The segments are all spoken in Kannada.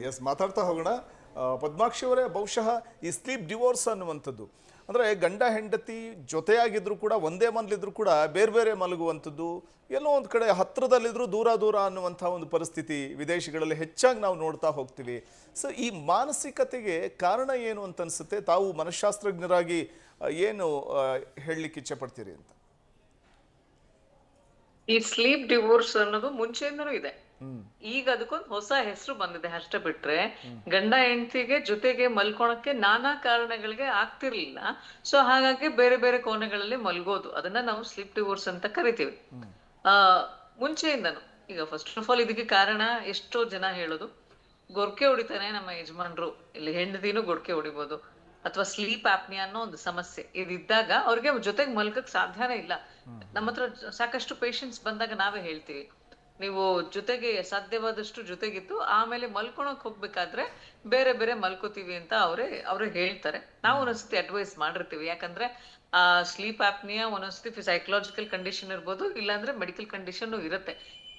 ಎಸ್ ಮಾತಾಡ್ತಾ ಹೋಗೋಣ. ಪದ್ಮಾಕ್ಷಿ ಅವರೇ, ಬಹುಶಃ ಈ ಸ್ಲೀಪ್ ಡಿವೋರ್ಸ್ ಅನ್ನುವಂಥದ್ದು ಅಂದರೆ ಗಂಡ ಹೆಂಡತಿ ಜೊತೆಯಾಗಿದ್ರು ಕೂಡ ಒಂದೇ ಮನೇಲಿದ್ರು ಕೂಡ ಬೇರೆ ಬೇರೆ ಮಲಗುವಂಥದ್ದು, ಎಲ್ಲೋ ಒಂದು ಕಡೆ ಹತ್ತಿರದಲ್ಲಿದ್ರು ದೂರ ದೂರ ಅನ್ನುವಂಥ ಒಂದು ಪರಿಸ್ಥಿತಿ ವಿದೇಶಗಳಲ್ಲಿ ಹೆಚ್ಚಾಗಿ ನಾವು ನೋಡ್ತಾ ಹೋಗ್ತೀವಿ. ಸೊ ಈ ಮಾನಸಿಕತೆಗೆ ಕಾರಣ ಏನು ಅಂತ ಅನಿಸುತ್ತೆ? ತಾವು ಮನಃಶಾಸ್ತ್ರಜ್ಞರಾಗಿ ಏನು ಹೇಳಲಿಕ್ಕೆ ಇಚ್ಛೆ ಪಡ್ತೀರಿ ಅಂತ? ಈ ಸ್ಲೀಪ್ ಡಿವೋರ್ಸ್ ಅನ್ನೋದು ಮುಂಚೆಯಿಂದನೂ ಇದೆ. ಈಗ ಅದಕ್ಕೊಂದು ಹೊಸ ಹೆಸರು ಬಂದಿದೆ ಅಷ್ಟೇ ಬಿಟ್ರೆ, ಗಂಡ ಹೆಂಡತಿಗೆ ಜೊತೆಗೆ ಮಲ್ಕೊಳಕ್ಕೆ ನಾನಾ ಕಾರಣಗಳಿಗೆ ಆಗ್ತಿರ್ಲಿಲ್ಲ. ಸೊ ಹಾಗಾಗಿ ಬೇರೆ ಬೇರೆ ಕೋಣೆಗಳಲ್ಲಿ ಮಲ್ಗೋದು, ಅದನ್ನ ನಾವು ಸ್ಲೀಪ್ ಡಿವೋರ್ಸ್ ಅಂತ ಕರಿತೀವಿ. ಆ ಮುಂಚೆಯಿಂದನು. ಈಗ ಫಸ್ಟ್ ಆಫ್ ಆಲ್ ಇದಕ್ಕೆ ಕಾರಣ ಎಷ್ಟೋ ಜನ ಹೇಳೋದು, ಗೊರ್ಕೆ ಹೊಡಿತಾನೆ ನಮ್ಮ ಯಜಮಾನ್ರು, ಇಲ್ಲಿ ಹೆಂಡತಿನೂ ಗೊರ್ಕೆ ಹೊಡಿಬೋದು, ಅಥವಾ ಸ್ಲೀಪ್ ಆಪ್ನಿಯಾ ಅನ್ನೋ ಒಂದು ಸಮಸ್ಯೆ ಇದಿದ್ದಾಗ ಅವ್ರಿಗೆ ಜೊತೆಗೆ ಮಲ್ಕಕ್ ಸಾಧ್ಯನೇ ಇಲ್ಲ. ನಮ್ಮ ಹತ್ರ ಸಾಕಷ್ಟು ಪೇಷಂಟ್ಸ್ ಬಂದಾಗ ನಾವೇ ಹೇಳ್ತೀವಿ, ನೀವು ಜೊತೆಗೆ ಸಾಧ್ಯವಾದಷ್ಟು ಜೊತೆಗಿದ್ದು ಆಮೇಲೆ ಮಲ್ಕೊಳಕ್ ಹೋಗ್ಬೇಕಾದ್ರೆ ಬೇರೆ ಬೇರೆ ಮಲ್ಕೋತೀವಿ ಅಂತ ಅವರೇ ಹೇಳ್ತಾರೆ. ನಾವು ಒಂದೊಂದ್ಸತಿ ಅಡ್ವೈಸ್ ಮಾಡಿರ್ತೀವಿ. ಯಾಕಂದ್ರೆ ಆ ಸ್ಲೀಪ್ ಆಪ್ನಿಯಾ ಒಂದೊಂದ್ಸತಿ ಸೈಕಲಾಜಿಕಲ್ ಕಂಡೀಷನ್ ಇರ್ಬೋದು, ಇಲ್ಲಾಂದ್ರೆ ಮೆಡಿಕಲ್ ಕಂಡೀಷನ್ ಇರುತ್ತೆ.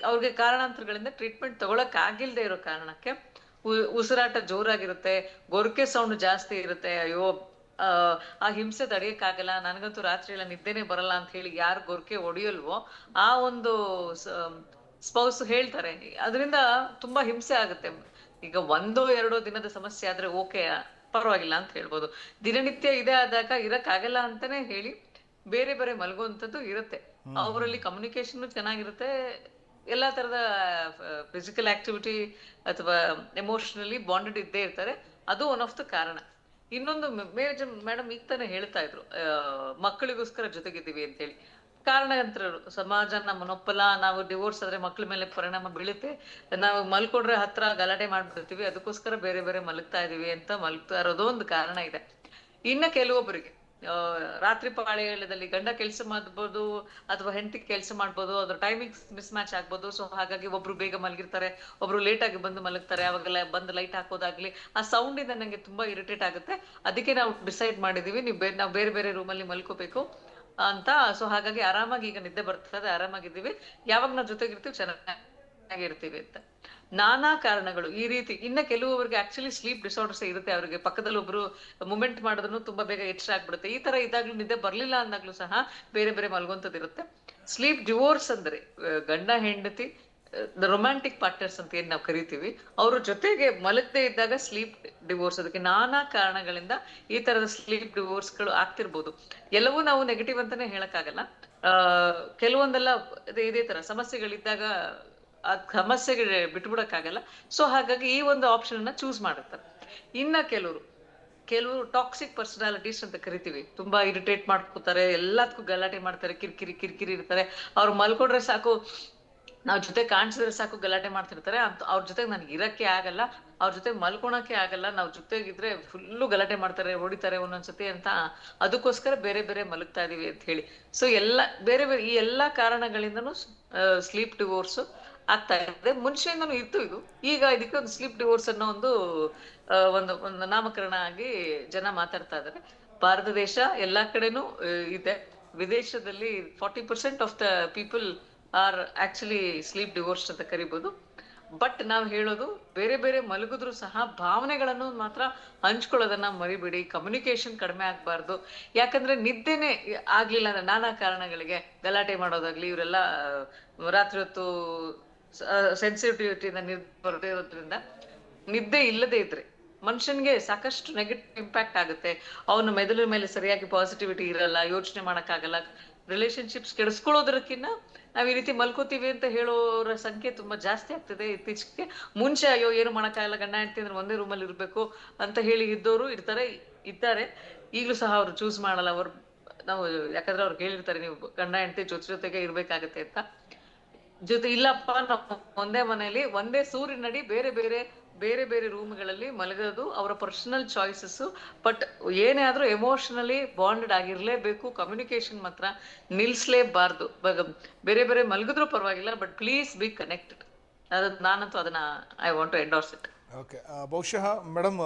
ಅವ್ರಿಗೆ ಕಾರಣಾಂತರಗಳಿಂದ ಟ್ರೀಟ್ಮೆಂಟ್ ತಗೊಳಕ್ ಆಗಿಲ್ದೇ ಇರೋ ಕಾರಣಕ್ಕೆ ಉಸಿರಾಟ ಜೋರಾಗಿರುತ್ತೆ, ಗೊರಕೆ ಸೌಂಡ್ ಜಾಸ್ತಿ ಇರುತ್ತೆ. ಅಯ್ಯೋ ಆ ಹಿಂಸೆ ತಡೆಯಕ್ಕಾಗಲ್ಲ, ನನಗಂತೂ ರಾತ್ರಿ ಎಲ್ಲ ನಿದ್ದೆನೆ ಬರಲ್ಲ ಅಂತ ಹೇಳಿ ಯಾರು ಗೊರಕೆ ಹೊಡಿಯಲ್ವೋ ಆ ಒಂದು ಸ್ಪೌಸ್ ಹೇಳ್ತಾರೆ. ಅದರಿಂದ ತುಂಬಾ ಹಿಂಸೆ ಆಗುತ್ತೆ. ಈಗ ಒಂದೋ ಎರಡೋ ದಿನದ ಸಮಸ್ಯೆ ಆದ್ರೆ ಓಕೆ, ಪರವಾಗಿಲ್ಲ ಅಂತ ಹೇಳ್ಬೋದು. ದಿನನಿತ್ಯ ಇದೇ ಆದಾಗ ಇರಕ್ಕಾಗಲ್ಲ ಅಂತಾನೆ ಹೇಳಿ ಬೇರೆ ಬೇರೆ ಮಲಗುವಂಥದ್ದು ಇರುತ್ತೆ. ಅವರಲ್ಲಿ ಕಮ್ಯುನಿಕೇಶನ್ ಚೆನ್ನಾಗಿರುತ್ತೆ, ಎಲ್ಲಾ ತರದ ಫಿಸಿಕಲ್ ಆಕ್ಟಿವಿಟಿ ಅಥವಾ ಎಮೋಷನಲಿ ಬಾಂಡೆಡ್ ಇದ್ದೇ ಇರ್ತಾರೆ. ಅದು ಒನ್ ಆಫ್ ದ ಕಾರಣ. ಇನ್ನೊಂದು ಮೇಡಮ್ ಈಗ ತಾನೇ ಹೇಳ್ತಾ ಇದ್ರು, ಮಕ್ಕಳಿಗೋಸ್ಕರ ಜೊತೆಗಿದ್ದೀವಿ ಅಂತ ಹೇಳಿ. ಕಾರಣಾಂತರರು, ಸಮಾಜ ನಮ್ಮನ್ನೊಪ್ಪಲ್ಲ, ನಾವು ಡಿವೋರ್ಸ್ ಆದ್ರೆ ಮಕ್ಳ ಮೇಲೆ ಪರಿಣಾಮ ಬೀಳುತ್ತೆ, ನಾವು ಮಲ್ಕೊಂಡ್ರೆ ಹತ್ರ ಗಲಾಟೆ ಮಾಡ್ಬಿಡ್ತೀವಿ, ಅದಕ್ಕೋಸ್ಕರ ಬೇರೆ ಬೇರೆ ಮಲಗ್ತಾ ಇದೀವಿ ಅಂತ ಮಲಗ್ತಾ ಇರೋದು ಒಂದು ಕಾರಣ ಇದೆ. ಇನ್ನ ಕೆಲವೊಬ್ಬರಿಗೆ ರಾತ್ರಿ ಪಾಳಿಯಲ್ಲಿ ಗಂಡ ಕೆಲಸ ಮಾಡ್ಬೋದು ಅಥವಾ ಹೆಂಡತಿ ಕೆಲಸ ಮಾಡ್ಬೋದು, ಅದ್ರ ಟೈಮಿಂಗ್ಸ್ ಮಿಸ್ ಮ್ಯಾಚ್ ಆಗ್ಬೋದು. ಸೊ ಹಾಗಾಗಿ ಒಬ್ರು ಬೇಗ ಮಲಗಿರ್ತಾರೆ, ಒಬ್ರು ಲೇಟ್ ಆಗಿ ಬಂದು ಮಲಗ್ತಾರೆ. ಅವಾಗೆಲ್ಲ ಬಂದು ಲೈಟ್ ಹಾಕೋದಾಗ್ಲಿ, ಆ ಸೌಂಡ್ ಇಂದ ನಂಗೆ ತುಂಬಾ ಇರಿಟೇಟ್ ಆಗುತ್ತೆ. ಅದಕ್ಕೆ ನಾವು ಡಿಸೈಡ್ ಮಾಡಿದೀವಿ, ನಾವು ಬೇರೆ ಬೇರೆ ರೂಮಲ್ಲಿ ಮಲ್ಕೋಬೇಕು ಅಂತ. ಸೊ ಹಾಗಾಗಿ ಆರಾಮಾಗಿ ಈಗ ನಿದ್ದೆ ಬರ್ತದೆ, ಆರಾಮಾಗಿದ್ದೀವಿ. ಯಾವಾಗ ನಾವು ಜೊತೆಗಿರ್ತೀವಿ ಚೆನ್ನಾಗಿರ್ತೀವಿ ಅಂತ. ನಾನಾ ಕಾರಣಗಳು ಈ ರೀತಿ. ಇನ್ನ ಕೆಲವೊಬ್ಬರಿಗೆ ಆಕ್ಚುಲಿ ಸ್ಲೀಪ್ ಡಿಸಾರ್ಡರ್ಸ್ ಇರುತ್ತೆ. ಅವ್ರಿಗೆ ಪಕ್ಕದಲ್ಲಿ ಒಬ್ರು ಮೂಮೆಂಟ್ ಮಾಡಿದ್ರು ತುಂಬಾ ಬೇಗ ಎಚ್ಚರ ಆಗ್ಬಿಡುತ್ತೆ. ಈ ತರ ಇದಾಗ್ಲೂ ನಿದ್ದೆ ಬರ್ಲಿಲ್ಲ ಅಂದಾಗ್ಲೂ ಸಹ ಬೇರೆ ಬೇರೆ ಮಲ್ಗೊಂತದಿರುತ್ತೆ. ಸ್ಲೀಪ್ ಡಿವೋರ್ಸ್ ಅಂದ್ರೆ ಗಂಡ ಹೆಂಡತಿ ರೊಮ್ಯಾಂಟಿಕ್ ಪಾರ್ಟ್ನರ್ಸ್ ಅಂತ ಏನ್ ನಾವು ಕರಿತೀವಿ, ಅವ್ರ ಜೊತೆಗೆ ಮಲಗದೆ ಇದ್ದಾಗ ಸ್ಲೀಪ್ ಡಿವೋರ್ಸ್. ಅದಕ್ಕೆ ನಾನಾ ಕಾರಣಗಳಿಂದ ಈ ತರದ ಸ್ಲೀಪ್ ಡಿವೋರ್ಸ್ ಗಳು ಆಗ್ತಿರ್ಬೋದು. ಎಲ್ಲವೂ ನಾವು ನೆಗೆಟಿವ್ ಅಂತಾನೆ ಹೇಳಕ್ಕಾಗಲ್ಲ. ಕೆಲವೊಂದೆಲ್ಲ ಇದೇ ತರ ಸಮಸ್ಯೆಗಳಿದ್ದಾಗ ಆ ಸಮಸ್ಯೆಗೆ ಬಿಟ್ಬಿಡಕ್ಕಾಗಲ್ಲ. ಸೊ ಹಾಗಾಗಿ ಈ ಒಂದು ಆಪ್ಷನ್ ಅನ್ನ ಚೂಸ್ ಮಾಡಿರ್ತಾರೆ. ಇನ್ನ ಕೆಲವರು ಟಾಕ್ಸಿಕ್ ಪರ್ಸನಾಲಿಟೀಸ್ ಅಂತ ಕರಿತೀವಿ. ತುಂಬಾ ಇರಿಟೇಟ್ ಮಾಡ್ಕೋತಾರೆ, ಎಲ್ಲದಕ್ಕೂ ಗಲಾಟೆ ಮಾಡ್ತಾರೆ, ಕಿರಿಕಿರಿ ಇರ್ತಾರೆ. ಅವ್ರು ಮಲ್ಕೊಂಡ್ರೆ ಸಾಕು, ನಾವ್ ಜೊತೆ ಕಾಣಿಸಿದ್ರೆ ಸಾಕು ಗಲಾಟೆ ಮಾಡ್ತಿರ್ತಾರೆ. ಅವ್ರ ಜೊತೆಗೆ ನನ್ಗೆ ಇರಕ್ಕೆ ಆಗಲ್ಲ, ಅವ್ರ ಜೊತೆ ಮಲ್ಕೊಳಕ್ಕೆ ಆಗಲ್ಲ, ನಾವ್ ಜೊತೆಗಿದ್ರೆ ಫುಲ್ಲು ಗಲಾಟೆ ಮಾಡ್ತಾರೆ, ಹೊಡಿತಾರೆ ಒಂದೊಂದ್ಸತಿ ಅಂತ. ಅದಕ್ಕೋಸ್ಕರ ಬೇರೆ ಬೇರೆ ಮಲಗ್ತಾ ಇದೀವಿ ಅಂತ ಹೇಳಿ. ಸೊ ಬೇರೆ ಬೇರೆ ಈ ಎಲ್ಲಾ ಕಾರಣಗಳಿಂದನೂ ಸ್ಲೀಪ್ ಡಿವೋರ್ಸ್ ಆಗ್ತಾ ಇದೆ. ಮುಂಚೆಯಿಂದನೂ ಇತ್ತು ಇದು. ಈಗ ಇದಕ್ಕೆ ಒಂದು ಸ್ಲೀಪ್ ಡಿವೋರ್ಸ್ ಅನ್ನೋ ಒಂದು ನಾಮಕರಣ ಆಗಿ ಜನ ಮಾತಾಡ್ತಾ ಇದ್ದಾರೆ. ಭಾರತ ದೇಶ ಎಲ್ಲಾ ಕಡೆನೂ ಇದೆ. ವಿದೇಶದಲ್ಲಿ 40% of the people are actually sleep divorce ಅಂತ ಕರಿಬಹುದು. ಬಟ್ ನಾವ್ ಹೇಳೋದು, ಬೇರೆ ಬೇರೆ ಮಲಗಿದ್ರು ಸಹ ಭಾವನೆಗಳನ್ನು ಮಾತ್ರ ಹಂಚ್ಕೊಳ್ಳೋದನ್ನ ಮರಿಬೇಡಿ. ಕಮ್ಯುನಿಕೇಶನ್ ಕಡಿಮೆ ಆಗ್ಬಾರ್ದು. ಯಾಕಂದ್ರೆ ನಿದ್ದೆನೆ ಆಗ್ಲಿಲ್ಲ ಅಂದ್ರೆ ನಾನಾ ಕಾರಣಗಳಿಗೆ ಗಲಾಟೆ ಮಾಡೋದಾಗ್ಲಿ, ಇವರೆಲ್ಲ ರಾತ್ರಿ ಹೊತ್ತು ಸೆನ್ಸಿಟಿವಿಟಿಯಿಂದ ಬರದೇ ಇರೋದ್ರಿಂದ ನಿದ್ದೆ ಇಲ್ಲದೆ ಇದ್ರೆ ಮನುಷ್ಯನ್ಗೆ ಸಾಕಷ್ಟು ನೆಗೆಟಿವ್ ಇಂಪ್ಯಾಕ್ಟ್ ಆಗುತ್ತೆ. ಅವನ ಮೆದುಳಿನ ಮೇಲೆ ಸರಿಯಾಗಿ ಪಾಸಿಟಿವಿಟಿ ಇರಲ್ಲ, ಯೋಚನೆ ಮಾಡಕ್ಕಾಗಲ್ಲ. ರಿಲೇಶನ್ಶಿಪ್ಸ್ ಕೆಡಿಸ್ಕೊಳ್ಳೋದಕ್ಕಿಂತ ನಾವ್ ಈ ರೀತಿ ಮಲ್ಕೋತೀವಿ ಅಂತ ಹೇಳೋರ ಸಂಖ್ಯೆ ತುಂಬಾ ಜಾಸ್ತಿ ಆಗ್ತಿದೆ ಇತ್ತೀಚೆಗೆ. ಮುಂಚೆ ಅಯ್ಯೋ ಏನು ಮಾಡಕ್ಕಾಗಲ್ಲ, ಗಂಡ ಹೆಂಡತಿ ಅಂದ್ರೆ ಒಂದೇ ರೂಮಲ್ಲಿ ಇರ್ಬೇಕು ಅಂತ ಹೇಳಿ ಇದ್ದವರು ಇದ್ದಾರೆ. ಈಗಲೂ ಸಹ ಅವ್ರು ಚೂಸ್ ಮಾಡಲ್ಲ. ನಾವು ಯಾಕಂದ್ರೆ ಅವ್ರು ಹೇಳಿರ್ತಾರೆ, ನೀವು ಗಂಡ ಹೆಂಡತಿ ಜೊತೆಗೆ ಇರ್ಬೇಕಾಗತ್ತೆ ಅಂತ. ಇಲ್ಲಪ್ಪ, ನಾವು ಒಂದೇ ಮನೆಯಲ್ಲಿ ಒಂದೇ ಸೂರಿನಡಿ ಬೇರೆ ಬೇರೆ ರೂಮ್ಗಳಲ್ಲಿ ಮಲಗೋದು ಅವರ ಪರ್ಸನಲ್ ಚಾಯ್ಸಸ್. ಬಟ್ ಏನೇ ಆದ್ರೂ ಎಮೋಷನಲಿ ಬಾಂಡೆಡ್ ಆಗಿರ್ಲೇಬೇಕು. ಕಮ್ಯುನಿಕೇಶನ್ ಮಾತ್ರ ನಿಲ್ಸ್ಲೇಬಾರ್ದು. ಬೇರೆ ಬೇರೆ ಮಲಗಿದ್ರು ಪರವಾಗಿಲ್ಲ, ಬಟ್ ಪ್ಲೀಸ್ ಬಿ ಕನೆಕ್ಟೆಡ್. ನಾನಂತೂ ಅದನ್ನ I want to endorse it. Okay, ಬಹುಶಃ ಮೇಡಮ್,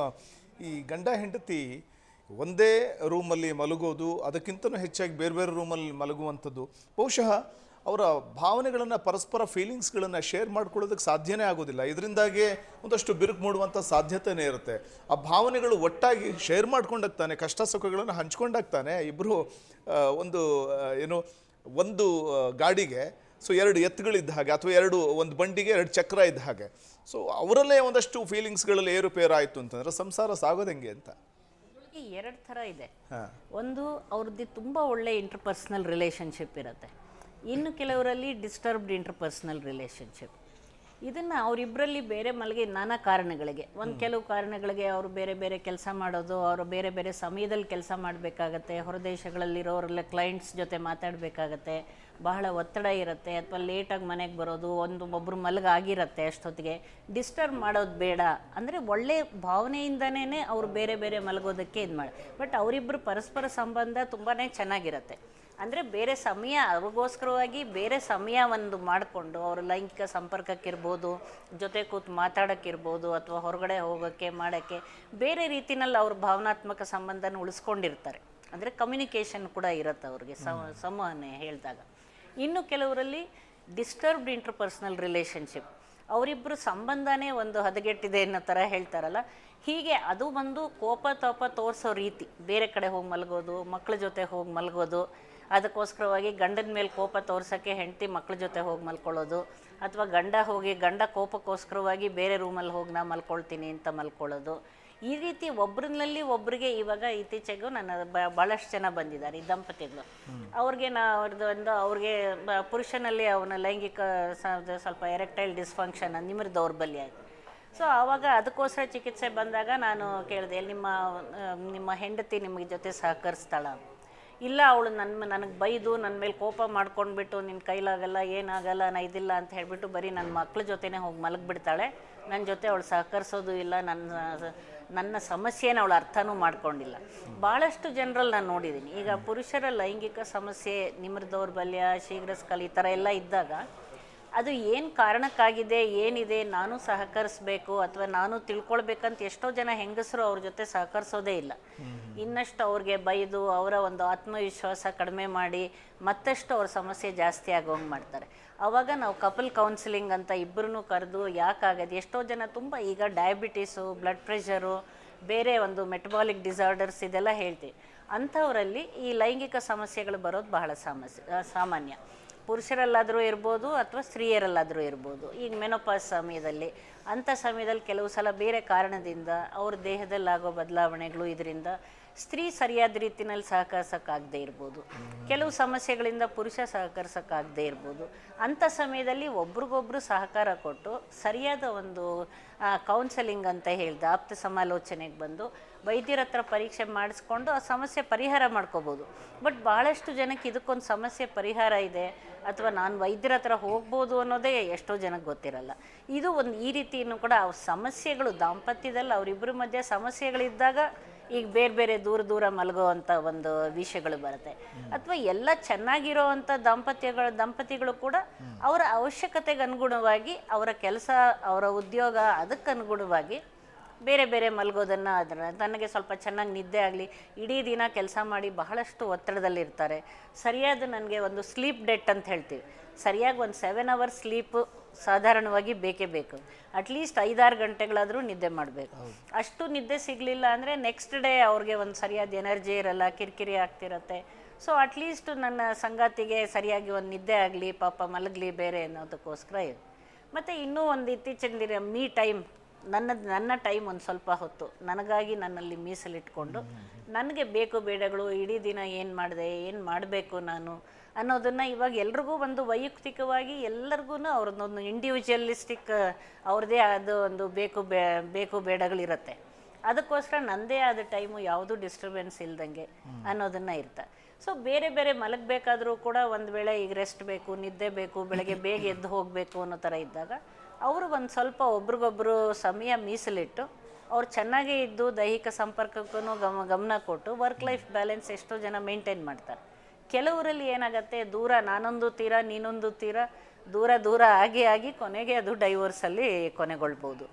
ಈ ಗಂಡ ಹೆಂಡತಿ ಒಂದೇ ರೂಮಲ್ಲಿ ಮಲಗೋದು, ಅದಕ್ಕಿಂತನೂ ಹೆಚ್ಚಾಗಿ ಬೇರೆ ಬೇರೆ ರೂಮಲ್ಲಿ ಮಲಗುವಂಥದ್ದು ಬಹುಶಃ ಅವರ ಭಾವನೆಗಳನ್ನು, ಪರಸ್ಪರ ಫೀಲಿಂಗ್ಸ್ಗಳನ್ನು ಶೇರ್ ಮಾಡ್ಕೊಳ್ಳೋದಕ್ಕೆ ಸಾಧ್ಯನೇ ಆಗೋದಿಲ್ಲ. ಇದರಿಂದಾಗಿ ಒಂದಷ್ಟು ಬಿರುಕು ಮೂಡುವಂಥ ಸಾಧ್ಯತೆಯೇ ಇರುತ್ತೆ. ಆ ಭಾವನೆಗಳು ಒಟ್ಟಾಗಿ ಶೇರ್ ಮಾಡ್ಕೊಂಡಾಗ್ತಾನೆ, ಕಷ್ಟ ಸುಖಗಳನ್ನು ಹಂಚ್ಕೊಂಡಾಗ್ತಾನೆ ಇಬ್ಬರು. ಒಂದು ಏನು, ಒಂದು ಗಾಡಿಗೆ ಸೊ 2 ಎತ್ತುಗಳಿದ್ದ ಹಾಗೆ, ಅಥವಾ ಒಂದು ಬಂಡಿಗೆ 2 ಚಕ್ರ ಇದ್ದ ಹಾಗೆ. ಸೊ ಅವರಲ್ಲೇ ಒಂದಷ್ಟು ಫೀಲಿಂಗ್ಸ್ಗಳಲ್ಲಿ ಏರುಪೇರು ಆಯಿತು ಅಂತಂದ್ರೆ ಸಂಸಾರ ಸಾಗೋದು ಹೆಂಗೆ ಅಂತ. ಎರಡು ಥರ ಇದೆ. ಒಂದು ಅವ್ರದ್ದು ತುಂಬ ಒಳ್ಳೆ ಇಂಟರ್ಪರ್ಸ್ನಲ್ ರಿಲೇಷನ್ಶಿಪ್ ಇರುತ್ತೆ. ಇನ್ನು ಕೆಲವರಲ್ಲಿ ಡಿಸ್ಟರ್ಬ್ಡ್ ಇಂಟರ್ಪರ್ಸ್ನಲ್ ರಿಲೇಷನ್ಶಿಪ್. ಇದನ್ನು ಅವರಿಬ್ಬರಲ್ಲಿ ಬೇರೆ ಮಲಗಿ ನಾನಾ ಕಾರಣಗಳಿಗೆ, ಕೆಲವು ಕಾರಣಗಳಿಗೆ ಅವರು ಬೇರೆ ಬೇರೆ ಕೆಲಸ ಮಾಡೋದು, ಅವರು ಬೇರೆ ಬೇರೆ ಸಮಯದಲ್ಲಿ ಕೆಲಸ ಮಾಡಬೇಕಾಗತ್ತೆ, ಹೊರದೇಶಗಳಲ್ಲಿರೋರೆಲ್ಲ ಕ್ಲೈಂಟ್ಸ್ ಜೊತೆ ಮಾತಾಡಬೇಕಾಗತ್ತೆ, ಬಹಳ ಒತ್ತಡ ಇರುತ್ತೆ, ಅಥವಾ ಲೇಟಾಗಿ ಮನೆಗೆ ಬರೋದು, ಒಬ್ಬರು ಮಲಗಾಗಿರುತ್ತೆ, ಅಷ್ಟೊತ್ತಿಗೆ ಡಿಸ್ಟರ್ಬ್ ಮಾಡೋದು ಬೇಡ ಅಂದರೆ ಒಳ್ಳೆ ಭಾವನೆಯಿಂದನೇ ಅವರು ಬೇರೆ ಬೇರೆ ಮಲಗೋದಕ್ಕೆ ಇದು ಮಾಡಿ. ಬಟ್ ಅವರಿಬ್ಬರು ಪರಸ್ಪರ ಸಂಬಂಧ ತುಂಬಾ ಚೆನ್ನಾಗಿರುತ್ತೆ. ಅಂದರೆ ಬೇರೆ ಸಮಯ ಅವ್ರಿಗೋಸ್ಕರವಾಗಿ ಬೇರೆ ಸಮಯ ಒಂದು ಮಾಡಿಕೊಂಡು ಅವರು ಲೈಂಗಿಕ ಸಂಪರ್ಕಕ್ಕಿರ್ಬೋದು, ಜೊತೆ ಕೂತು ಮಾತಾಡೋಕ್ಕಿರ್ಬೋದು, ಅಥವಾ ಹೊರಗಡೆ ಹೋಗೋಕ್ಕೆ ಮಾಡೋಕ್ಕೆ ಬೇರೆ ರೀತಿನಲ್ಲಿ ಅವ್ರ ಭಾವನಾತ್ಮಕ ಸಂಬಂಧನ ಉಳಿಸ್ಕೊಂಡಿರ್ತಾರೆ. ಅಂದರೆ ಕಮ್ಯುನಿಕೇಷನ್ ಕೂಡ ಇರುತ್ತೆ ಅವ್ರಿಗೆ, ಸಂವಹನೆ ಹೇಳಿದಾಗ. ಇನ್ನು ಕೆಲವರಲ್ಲಿ ಡಿಸ್ಟರ್ಬ್ಡ್ ಇಂಟರ್ಪರ್ಸ್ನಲ್ ರಿಲೇಷನ್ಶಿಪ್, ಅವರಿಬ್ಬರು ಸಂಬಂಧನೇ ಒಂದು ಹದಗೆಟ್ಟಿದೆ ಅನ್ನೋ ಥರ ಹೇಳ್ತಾರಲ್ಲ, ಹೀಗೆ ಅದು ಒಂದು ಕೋಪ ತಾಪ ತೋರಿಸೋ ರೀತಿ, ಬೇರೆ ಕಡೆ ಹೋಗಿ ಮಲಗೋದು, ಮಕ್ಕಳ ಜೊತೆ ಹೋಗಿ ಮಲಗೋದು, ಅದಕ್ಕೋಸ್ಕರವಾಗಿ ಗಂಡನ ಮೇಲೆ ಕೋಪ ತೋರ್ಸೋಕ್ಕೆ ಹೆಂಡತಿ ಮಕ್ಕಳ ಜೊತೆ ಹೋಗಿ ಮಲ್ಕೊಳ್ಳೋದು, ಅಥವಾ ಗಂಡ ಕೋಪಕ್ಕೋಸ್ಕರವಾಗಿ ಬೇರೆ ರೂಮಲ್ಲಿ ಹೋಗಿ ನಾ ಮಲ್ಕೊಳ್ತೀನಿ ಅಂತ ಮಲ್ಕೊಳ್ಳೋದು. ಈ ರೀತಿ ಒಬ್ಬರಲ್ಲಿ ಒಬ್ಬರಿಗೆ ಇವಾಗ ಇತ್ತೀಚೆಗೂ ಭಾಳಷ್ಟು ಜನ ಬಂದಿದ್ದಾರೆ ಈ ದಂಪತಿಗಳು. ಅವ್ರಿಗೆ ಅವ್ರಿಗೆ ಪುರುಷನಲ್ಲಿ ಅವನ ಲೈಂಗಿಕ ಸ್ವಲ್ಪ ಎರೆಕ್ಟೈಲ್ ಡಿಸ್ಫಂಕ್ಷನ್, ನಿಮಿರ್ ದೌರ್ಬಲ್ಯ ಆಯಿತು. ಸೊ ಆವಾಗ ಅದಕ್ಕೋಸ್ಕರ ಚಿಕಿತ್ಸೆ ಬಂದಾಗ ನಾನು ಕೇಳಿದೆ, ನಿಮ್ಮ ಹೆಂಡತಿ ನಿಮಗೆ ಜೊತೆ ಸಹಕರಿಸ್ತಾಳ? ಇಲ್ಲ, ಅವಳು ನನಗೆ ಬೈದು ನನ್ನ ಮೇಲೆ ಕೋಪ ಮಾಡ್ಕೊಂಡ್ಬಿಟ್ಟು ನಿನ್ನ ಕೈಲಾಗಲ್ಲ, ಏನಾಗಲ್ಲ, ನಾ ಇದಿಲ್ಲ ಅಂತ ಹೇಳಿಬಿಟ್ಟು ಬರೀ ನನ್ನ ಮಕ್ಳ ಜೊತೆನೇ ಹೋಗಿ ಮಲಗಿಬಿಡ್ತಾಳೆ, ನನ್ನ ಜೊತೆ ಅವಳು ಸಹಕರಿಸೋದು ಇಲ್ಲ, ನನ್ನ ಸಮಸ್ಯೆನ ಅವಳು ಅರ್ಥನೂ ಮಾಡ್ಕೊಂಡಿಲ್ಲ. ಭಾಳಷ್ಟು ಜನರಲ್ಲಿ ನಾನು ನೋಡಿದ್ದೀನಿ. ಈಗ ಪುರುಷರ ಲೈಂಗಿಕ ಸಮಸ್ಯೆ, ನಿಮಿರ್ ದೌರ್ಬಲ್ಯ, ಶೀಘ್ರಸ್ಖಲನ ಈ ಥರ ಎಲ್ಲ ಇದ್ದಾಗ ಅದು ಏನು ಕಾರಣಕ್ಕಾಗಿದೆ, ಏನಿದೆ, ನಾನು ಸಹಕರಿಸಬೇಕು ಅಥವಾ ನಾನು ತಿಳ್ಕೊಳ್ಬೇಕಂತ ಎಷ್ಟೋ ಜನ ಹೆಂಗಸರು ಅವ್ರ ಜೊತೆ ಸಹಕರಿಸೋದೇ ಇಲ್ಲ. ಇನ್ನಷ್ಟು ಅವ್ರಿಗೆ ಬೈದು ಅವರ ಒಂದು ಆತ್ಮವಿಶ್ವಾಸ ಕಡಿಮೆ ಮಾಡಿ ಮತ್ತಷ್ಟು ಅವ್ರ ಸಮಸ್ಯೆ ಜಾಸ್ತಿ ಆಗೋಂಗೆ ಮಾಡ್ತಾರೆ. ಆವಾಗ ನಾವು ಕಪಲ್ ಕೌನ್ಸಿಲಿಂಗ್ ಅಂತ ಇಬ್ಬರನ್ನೂ ಕರೆದು ಯಾಕಾಗದು, ಎಷ್ಟೋ ಜನ ತುಂಬ ಈಗ ಡಯಾಬಿಟೀಸು, ಬ್ಲಡ್ ಪ್ರೆಷರು, ಬೇರೆ ಒಂದು ಮೆಟಬಾಲಿಕ್ ಡಿಸಾರ್ಡರ್ಸ್ ಇದೆಲ್ಲ ಹೇಳ್ತೀವಿ. ಅಂಥವರಲ್ಲಿ ಈ ಲೈಂಗಿಕ ಸಮಸ್ಯೆಗಳು ಬರೋದು ಬಹಳ ಸಾಮಾನ್ಯ. ಪುರುಷರಲ್ಲಾದರೂ ಇರ್ಬೋದು ಅಥವಾ ಸ್ತ್ರೀಯರಲ್ಲಾದರೂ ಇರ್ಬೋದು. ಈಗ ಮೆನೋಪಾಸ್ ಸಮಯದಲ್ಲಿ, ಅಂಥ ಸಮಯದಲ್ಲಿ ಕೆಲವು ಸಲ ಬೇರೆ ಕಾರಣದಿಂದ ಅವ್ರ ದೇಹದಲ್ಲಾಗೋ ಬದಲಾವಣೆಗಳು, ಇದರಿಂದ ಸ್ತ್ರೀ ಸರಿಯಾದ ರೀತಿಯಲ್ಲಿ ಸಹಕರಿಸೋಕ್ಕಾಗದೇ ಇರ್ಬೋದು, ಕೆಲವು ಸಮಸ್ಯೆಗಳಿಂದ ಪುರುಷ ಸಹಕರಿಸೋಕ್ಕಾಗದೇ ಇರ್ಬೋದು. ಅಂಥ ಸಮಯದಲ್ಲಿ ಒಬ್ರಿಗೊಬ್ರು ಸಹಕಾರ ಕೊಟ್ಟು ಸರಿಯಾದ ಒಂದು ಕೌನ್ಸಲಿಂಗ್ ಅಂತ ಹೇಳ್ದೆ, ಆಪ್ತ ಸಮಾಲೋಚನೆಗೆ ಬಂದು ವೈದ್ಯರ ಹತ್ರ ಪರೀಕ್ಷೆ ಮಾಡಿಸ್ಕೊಂಡು ಆ ಸಮಸ್ಯೆ ಪರಿಹಾರ ಮಾಡ್ಕೋಬೋದು. ಬಟ್ ಭಾಳಷ್ಟು ಜನಕ್ಕೆ ಇದಕ್ಕೊಂದು ಸಮಸ್ಯೆ ಪರಿಹಾರ ಇದೆ ಅಥವಾ ನಾನು ವೈದ್ಯರ ಹತ್ರ ಹೋಗ್ಬೋದು ಅನ್ನೋದೇ ಎಷ್ಟೋ ಜನಕ್ಕೆ ಗೊತ್ತಿರಲ್ಲ. ಇದು ಒಂದು ಈ ರೀತಿಯೂ ಕೂಡ ಸಮಸ್ಯೆಗಳು ದಾಂಪತ್ಯದಲ್ಲಿ ಅವರಿಬ್ಬರ ಮಧ್ಯೆ ಸಮಸ್ಯೆಗಳಿದ್ದಾಗ ಈಗ ಬೇರೆ ಬೇರೆ ದೂರ ಮಲಗೋ ಅಂಥ ಒಂದು ವಿಷಯಗಳು ಬರುತ್ತೆ. ಅಥವಾ ಎಲ್ಲ ಚೆನ್ನಾಗಿರೋ ಅಂಥ ದಂಪತಿಗಳು ಕೂಡ ಅವರ ಅವಶ್ಯಕತೆಗೆ ಅನುಗುಣವಾಗಿ, ಅವರ ಕೆಲಸ, ಅವರ ಉದ್ಯೋಗ ಅದಕ್ಕೆ ಅನುಗುಣವಾಗಿ ಬೇರೆ ಬೇರೆ ಮಲಗೋದನ್ನು, ನನಗೆ ಸ್ವಲ್ಪ ಚೆನ್ನಾಗಿ ನಿದ್ದೆ ಆಗಲಿ, ಇಡೀ ದಿನ ಕೆಲಸ ಮಾಡಿ ಬಹಳಷ್ಟು ಒತ್ತಡದಲ್ಲಿರ್ತಾರೆ, ಸರಿಯಾದ ನನಗೆ ಒಂದು ಸ್ಲೀಪ್ ಡೆಟ್ ಅಂತ ಹೇಳ್ತೀವಿ, ಸರಿಯಾಗಿ ಒಂದು 7 hours ಸ್ಲೀಪು ಸಾಧಾರಣವಾಗಿ ಬೇಕೇ ಬೇಕು. ಅಟ್ಲೀಸ್ಟ್ 5-6 ಗಂಟೆಗಳಾದರೂ ನಿದ್ದೆ ಮಾಡಬೇಕು. ಅಷ್ಟು ನಿದ್ದೆ ಸಿಗಲಿಲ್ಲ ಅಂದರೆ ನೆಕ್ಸ್ಟ್ ಡೇ ಅವ್ರಿಗೆ ಒಂದು ಸರಿಯಾದ ಎನರ್ಜಿ ಇರಲ್ಲ, ಕಿರಿಕಿರಿ ಆಗ್ತಿರುತ್ತೆ. ಸೊ ಅಟ್ಲೀಸ್ಟ್ ನನ್ನ ಸಂಗಾತಿಗೆ ಸರಿಯಾಗಿ ಒಂದು ನಿದ್ದೆ ಆಗಲಿ, ಪಾಪ ಮಲಗಲಿ ಬೇರೆ ಅನ್ನೋದಕ್ಕೋಸ್ಕರ ಇದು. ಮತ್ತು ಇನ್ನೂ ಒಂದು ಇತ್ತೀಚಿನ ದಿನ ಮೀ ಟೈಮ್, ನನ್ನ ಟೈಮ್ ಒಂದು ಸ್ವಲ್ಪ ಹೊತ್ತು ನನಗಾಗಿ ನನ್ನಲ್ಲಿ ಮೀಸಲಿಟ್ಕೊಂಡು ನನಗೆ ಬೇಕು ಬೇಡಗಳು, ಇಡೀ ದಿನ ಏನು ಮಾಡಿದೆ, ಏನು ಮಾಡಬೇಕು ನಾನು ಅನ್ನೋದನ್ನು ಇವಾಗ ಎಲ್ರಿಗೂ ಒಂದು ವೈಯಕ್ತಿಕವಾಗಿ ಎಲ್ಲರಿಗೂ ಅವ್ರದ್ದೊಂದು ಇಂಡಿವಿಜುವಲಿಸ್ಟಿಕ್ ಅವ್ರದ್ದೇ ಆದ ಒಂದು ಬೇಕು ಬೇಡಗಳಿರುತ್ತೆ. ಅದಕ್ಕೋಸ್ಕರ ನನ್ನದೇ ಆದ ಟೈಮು ಯಾವುದೂ ಡಿಸ್ಟರ್ಬೆನ್ಸ್ ಇಲ್ದಂಗೆ ಅನ್ನೋದನ್ನು ಇರ್ತಾರೆ. ಸೊ ಬೇರೆ ಬೇರೆ ಮಲಗಬೇಕಾದ್ರೂ ಕೂಡ ಒಂದು ವೇಳೆ ಈಗ ರೆಸ್ಟ್ ಬೇಕು, ನಿದ್ದೆ ಬೇಕು, ಬೆಳಗ್ಗೆ ಬೇಗ ಎದ್ದು ಹೋಗಬೇಕು ಅನ್ನೋ ಥರ ಇದ್ದಾಗ ಅವರು ಒಂದು ಸ್ವಲ್ಪ ಒಬ್ರಿಗೊಬ್ಬರು ಸಮಯ ಮೀಸಲಿಟ್ಟು ಅವ್ರು ಚೆನ್ನಾಗೇ ಇದ್ದು ದೈಹಿಕ ಸಂಪರ್ಕಕ್ಕೂ ಗಮನ ಕೊಟ್ಟು ವರ್ಕ್ ಲೈಫ್ ಬ್ಯಾಲೆನ್ಸ್ ಎಷ್ಟೋ ಜನ ಮೇಂಟೈನ್ ಮಾಡ್ತಾರೆ. ಕೆಲವರಲ್ಲಿ ಏನಾಗುತ್ತೆ, ದೂರ ನಾನೊಂದು ತೀರ ನೀನೊಂದು ತೀರ ದೂರ ದೂರ ಆಗಿ ಕೊನೆಗೆ ಅದು ಡೈವೋರ್ಸಲ್ಲಿ ಕೊನೆಗೊಳ್ಬೋದು.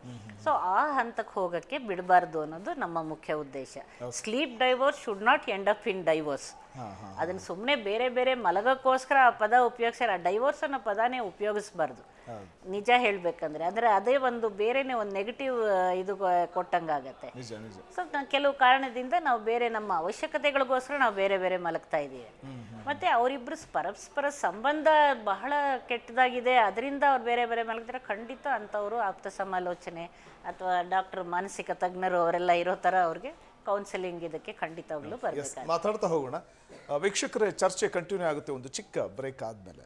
ಸೊ ಆ ಹಂತಕ್ಕೆ ಹೋಗೋಕ್ಕೆ ಬಿಡಬಾರ್ದು ಅನ್ನೋದು ನಮ್ಮ ಮುಖ್ಯ ಉದ್ದೇಶ. Sleep divorce should not end up in divorce. ಅದನ್ನು ಸುಮ್ಮನೆ ಬೇರೆ ಬೇರೆ ಮಲಗೋಕ್ಕೋಸ್ಕರ ಆ ಪದ ಉಪಯೋಗಿಸ್ಯಾರ. ಡೈವೋರ್ಸ್ ಅನ್ನೋ ಪದಾನೇ ಉಪಯೋಗಿಸ್ಬಾರ್ದು ನಿಜ ಹೇಳಬೇಕಂದ್ರೆ. ಅಂದರೆ ಅದೇ ಒಂದು ಬೇರೆನೇ ಒಂದು ನೆಗೆಟಿವ್ ಇದು ಕೊಟ್ಟಂಗಾಗತ್ತೆ. ಸೊ ಕೆಲವು ಕಾರಣದಿಂದ ನಾವು ಬೇರೆ ನಮ್ಮ ಅವಶ್ಯಕತೆಗಳಿಗೋಸ್ಕರ ನಾವು ಬೇರೆ ಬೇರೆ ಮಲಗ್ತಾ ಇದ್ದೀವಿ. ಮತ್ತು ಅವರಿಬ್ಬರು ಪರಸ್ಪರ ಸಂಬಂಧ ಬಹಳ ಕೆಟ್ಟದಾಗಿದೆ, ಅದರಿಂದ ಅವ್ರು ಬೇರೆ ಬೇರೆ ಮಲಗಿದ್ರೆ ಖಂಡಿತ ಅಂಥವರು ಆಪ್ತ ಸಮಾಲೋಚನೆ ಅಥವಾ ಡಾಕ್ಟರ್ ಮಾನಸಿಕ ತಜ್ಞರು ಅವರೆಲ್ಲ ಇರೋ ಥರ ಅವ್ರಿಗೆ ಕೌನ್ಸಿಲಿಂಗ್ ಇದಕ್ಕೆ ಖಂಡಿತವಾಗ್ಲೂ ಬರಬೇಕು. ಮಾತಾಡ್ತಾ ಹೋಗೋಣ ವೀಕ್ಷಕರೇ, ಚರ್ಚೆ ಕಂಟಿನ್ಯೂ ಆಗುತ್ತೆ ಒಂದು ಚಿಕ್ಕ ಬ್ರೇಕ್ ಆದಮೇಲೆ.